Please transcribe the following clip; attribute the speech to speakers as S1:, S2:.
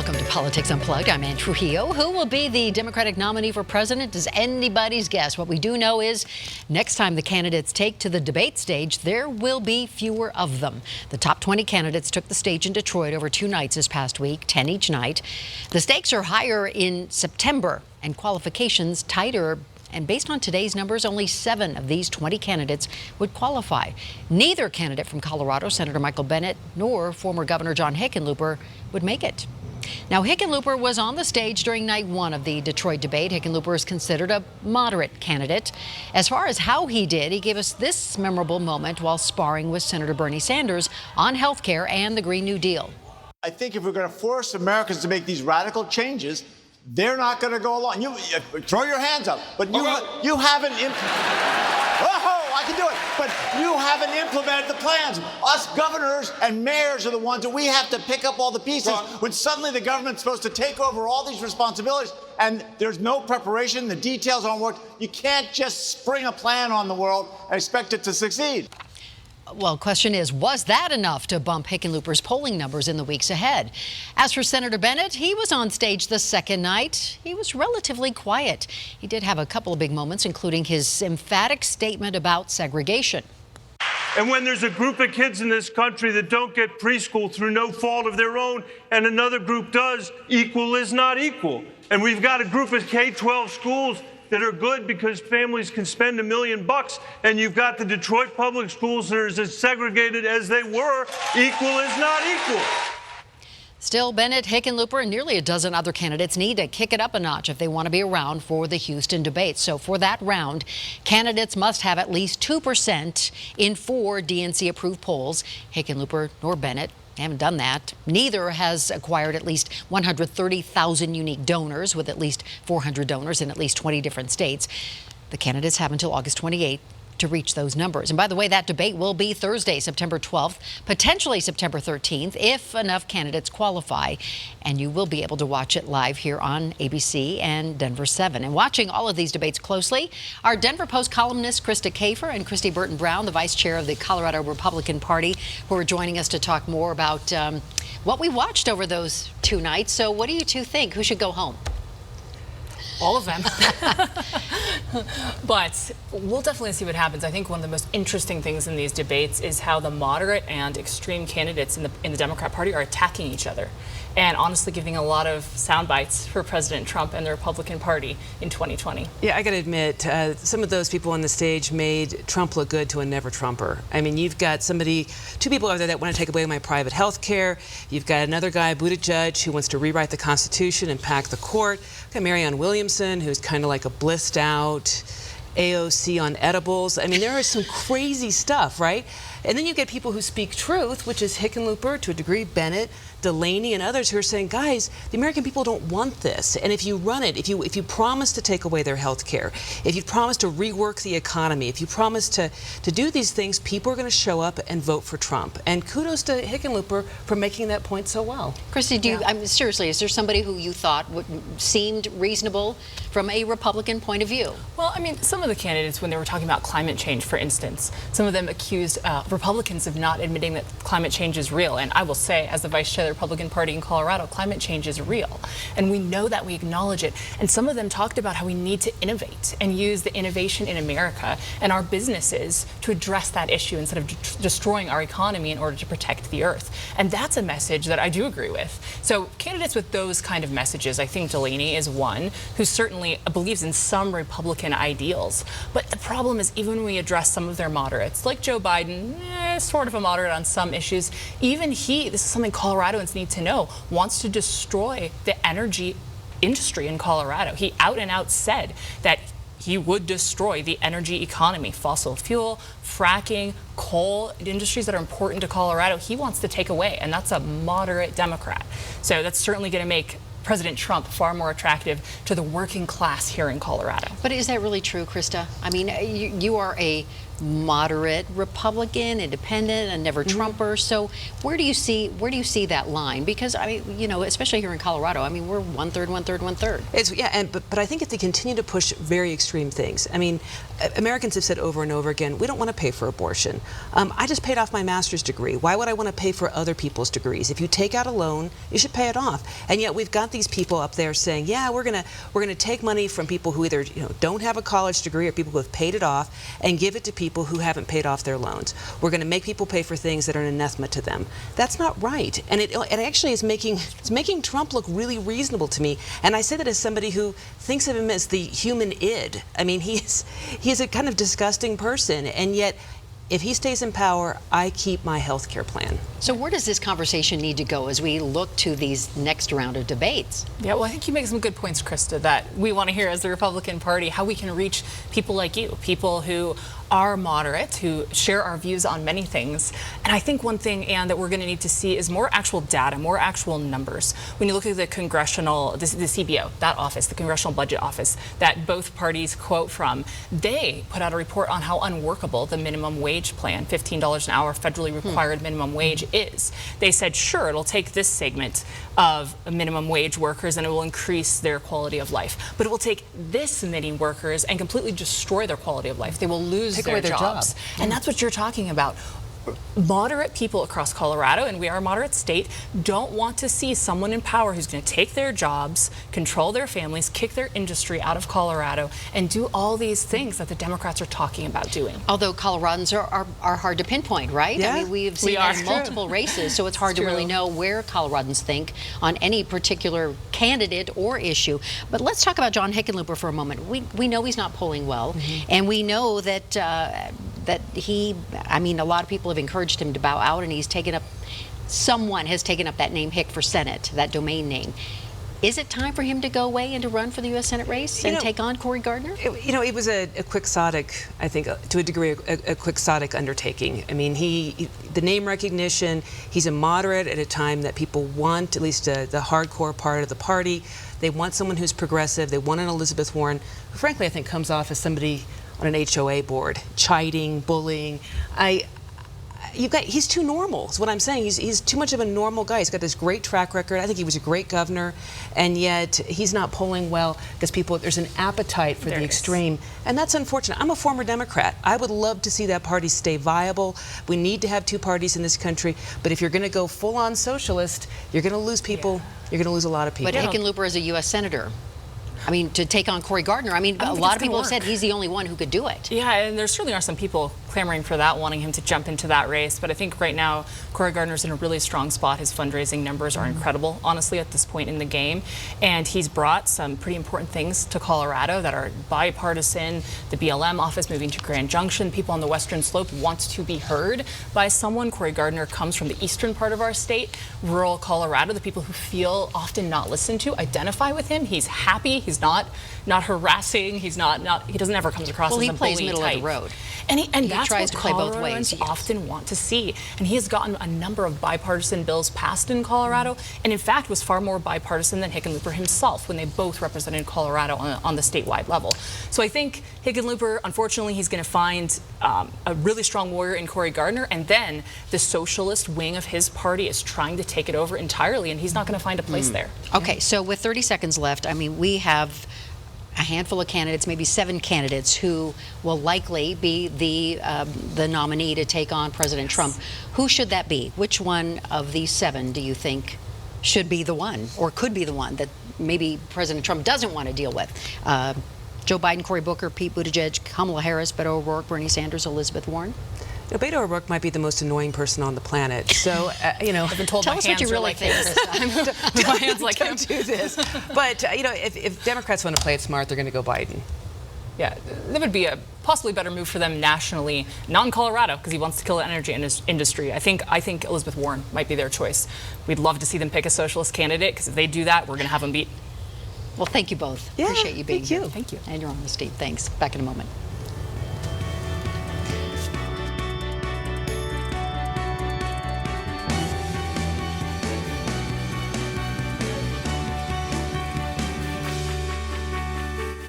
S1: Welcome to Politics Unplugged. I'm Ann Trujillo. Who will be the Democratic nominee for president is anybody's guess. What we do know is next time the candidates take to the debate stage, there will be fewer of them. The top 20 candidates took the stage in Detroit over 2 nights this past week, 10 each night. The stakes are higher in September and qualifications tighter. And based on today's numbers, only 7 of these 20 candidates would qualify. Neither candidate from Colorado, Senator Michael Bennet, nor former Governor John Hickenlooper would make it. Now, Hickenlooper was on the stage during night 1 of the Detroit debate. Hickenlooper is considered a moderate candidate. As far as how he did, he gave us this memorable moment while sparring with Senator Bernie Sanders on health care and the Green New Deal.
S2: I think if we're going to force Americans to make these radical changes, they're not going to go along. You throw your hands up, but you haven't. Whoa, I can do it. But you haven't implemented the plans. Us governors and mayors are the ones that we have to pick up all the pieces when suddenly the government's supposed to take over all these responsibilities and there's no preparation. The details aren't worked. You can't just spring a plan on the world and expect it to succeed.
S1: Well, question is, was that enough to bump Hickenlooper's polling numbers in the weeks ahead? As for Senator Bennet, he was on stage the second night. He was relatively quiet. He did have a couple of big moments, including his emphatic statement about segregation.
S3: And when there's a group of kids in this country that don't get preschool through no fault of their own, and another group does, equal is not equal. And we've got a group of K-12 schools that are good because families can spend $1 million, and you've got the Detroit public schools that are as segregated as they were. Equal is not equal.
S1: Still, Bennet, Hickenlooper, and nearly a dozen other candidates need to kick it up a notch if they want to be around for the Houston debate. So for that round, candidates must have at least 2% in 4 DNC-approved polls. Hickenlooper nor Bennet haven't done that. Neither has acquired at least 130,000 unique donors, with at least 400 donors in at least 20 different states. The candidates have until August 28th to reach those numbers. And by the way, that debate will be Thursday, September 12th, potentially September 13th, if enough candidates qualify. And you will be able to watch it live here on ABC and Denver 7. And watching all of these debates closely are Denver Post columnist Krista Kafer and Kristi Burton Brown, the vice chair of the Colorado Republican Party, who are joining us to talk more about what we watched over those 2 nights. So what do you two think? Who should go home?
S4: All of them. But we'll definitely see what happens. I think one of the most interesting things in these debates is how the moderate and extreme candidates in the Democrat Party are attacking each other and honestly giving a lot of sound bites for President Trump and the Republican Party in 2020.
S5: Yeah, I got to admit, some of those people on the stage made Trump look good to a never-Trumper. I mean, you've got 2 people out there that want to take away my private health care. You've got another guy, Buttigieg, who wants to rewrite the Constitution and pack the court. You've got Marianne Williamson, who's kind of like a blissed out AOC on edibles. I mean, there is some crazy stuff, right? And then you get people who speak truth, which is Hickenlooper, to a degree, Bennet, Delaney, and others who are saying, guys, the American people don't want this. And if you run it, if you promise to take away their health care, if you promise to rework the economy, if you promise to do these things, people are going to show up and vote for Trump. And kudos to Hickenlooper for making that point so well.
S1: Kristi, seriously, is there somebody who you thought seemed reasonable from a Republican point of view?
S4: Well, I mean, some of the candidates, when they were talking about climate change, for instance, some of them accused Republicans of not admitting that climate change is real. And I will say, as the vice chair of the Republican Party in Colorado, climate change is real. And we know that, we acknowledge it. And some of them talked about how we need to innovate and use the innovation in America and our businesses to address that issue instead of destroying our economy in order to protect the earth. And that's a message that I do agree with. So candidates with those kind of messages, I think Delaney is one who certainly believes in some Republican ideals. But the problem is, even when we address some of their moderates, like Joe Biden, sort of a moderate on some issues, even he, this is something Coloradoans need to know, wants to destroy the energy industry in Colorado. He out and out said that he would destroy the energy economy, fossil fuel, fracking, coal, industries that are important to Colorado. He wants to take away, and that's a moderate Democrat. So that's certainly going to make President Trump far more attractive to the working class here in Colorado.
S1: But is that really true, Krista? I mean, you are a moderate Republican, independent, a never Trumper. So where do you see that line? Because I mean, you know, especially here in Colorado, I mean, we're 1/3, 1/3, 1/3.
S5: But I think if they continue to push very extreme things, I mean, Americans have said over and over again, we don't want to pay for abortion. I just paid off my master's degree. Why would I want to pay for other people's degrees? If you take out a loan, you should pay it off. And yet we've got these people up there saying, yeah, we're gonna take money from people who either don't have a college degree or people who have paid it off and give it to people who haven't paid off their loans. We're going to make people pay for things that are an anathema to them. That's not right, and it actually is making Trump look really reasonable to me. And I say that as somebody who thinks of him as the human id. I mean, he's a kind of disgusting person, and yet, if he stays in power, I keep my health care plan.
S1: So where does this conversation need to go as we look to these next round of debates?
S4: Yeah, well, I think you make some good points, Krista, that we want to hear as the Republican Party, how we can reach people like you, people who are moderate, who share our views on many things. And I think one thing, Ann, that we're going to need to see is more actual data, more actual numbers. When you look at the congressional, the CBO, that office, the Congressional Budget Office, that both parties quote from, they put out a report on how unworkable the minimum wage plan, $15 an hour federally required minimum wage is. They said, sure, it'll take this segment of minimum wage workers and it will increase their quality of life. But it will take this many workers and completely destroy their quality of life. They will lose their jobs. And that's what you're talking about. Moderate people across Colorado, and we are a moderate state, don't want to see someone in power who's going to take their jobs, control their families, kick their industry out of Colorado, and do all these things that the Democrats are talking about doing.
S1: Although Coloradans are hard to pinpoint, right?
S5: Yeah.
S1: I mean, we've seen that in multiple races, so it's hard to really know where Coloradans think on any particular candidate or issue. But let's talk about John Hickenlooper for a moment. We know he's not polling well, and we know that I mean, a lot of people have encouraged him to bow out, and someone has taken up that name Hick for Senate, that domain name. Is it time for him to go away and to run for the U.S. Senate race and take on Cory Gardner?
S5: It was a quixotic, I think, to a degree, a quixotic undertaking. I mean, the name recognition, he's a moderate at a time that people want, at least the hardcore part of the party. They want someone who's progressive. They want an Elizabeth Warren, who frankly I think comes off as somebody on an HOA board, chiding, bullying. He's too normal, is what I'm saying. He's too much of a normal guy. He's got this great track record. I think he was a great governor, and yet he's not polling well because there's an appetite for the extreme, and that's unfortunate. I'm a former Democrat. I would love to see that party stay viable. We need to have two parties in this country, but if you're going to go full-on socialist, you're going to lose people. You're going to lose a lot of people.
S1: But Hickenlooper is a U.S. Senator. I mean, to take on Cory Gardner, I mean, a lot of people have said he's the only one who could do it.
S4: Yeah, and there certainly are some people clamoring for that, wanting him to jump into that race. But I think right now, Cory Gardner's in a really strong spot. His fundraising numbers are incredible, honestly, at this point in the game. And he's brought some pretty important things to Colorado that are bipartisan. The BLM office moving to Grand Junction. People on the Western Slope want to be heard by someone. Cory Gardner comes from the eastern part of our state, rural Colorado. The people who feel often not listened to identify with him. He's happy. He's not harassing. He doesn't ever comes across as a bully type.
S1: Well, he plays middle of the road.
S4: And that's
S1: tries
S4: what
S1: to play both
S4: Coloradans
S1: ways,
S4: often want to see. And he has gotten a number of bipartisan bills passed in Colorado, and in fact was far more bipartisan than Hickenlooper himself when they both represented Colorado on the statewide level. So I think Hickenlooper, unfortunately, he's going to find a really strong warrior in Cory Gardner, and then the socialist wing of his party is trying to take it over entirely, and he's not going to find a place there.
S1: Okay, so with 30 seconds left, I mean, we have a handful of candidates, maybe 7 candidates, who will likely be the nominee to take on President Trump. Who should that be? Which one of these 7 do you think should be the one, or could be the one that maybe President Trump doesn't want to deal with? Joe Biden, Cory Booker, Pete Buttigieg, Kamala Harris, Beto O'Rourke, Bernie Sanders, Elizabeth Warren?
S5: Beto O'Rourke might be the most annoying person on the planet. So,
S4: I've been told
S1: tell
S4: my
S1: us what you
S4: hands
S1: really
S4: like
S1: think.
S4: this. My hands like him.
S5: Don't do this. But, if Democrats want to play it smart, they're going to go Biden.
S4: Yeah, that would be a possibly better move for them nationally, not in Colorado, because he wants to kill the energy industry. I think Elizabeth Warren might be their choice. We'd love to see them pick a socialist candidate, because if they do that, we're going to have them beat.
S1: Well, thank you both.
S5: Yeah,
S1: appreciate you being here.
S5: Thank you.
S1: And your honesty. Thanks. Back in a moment.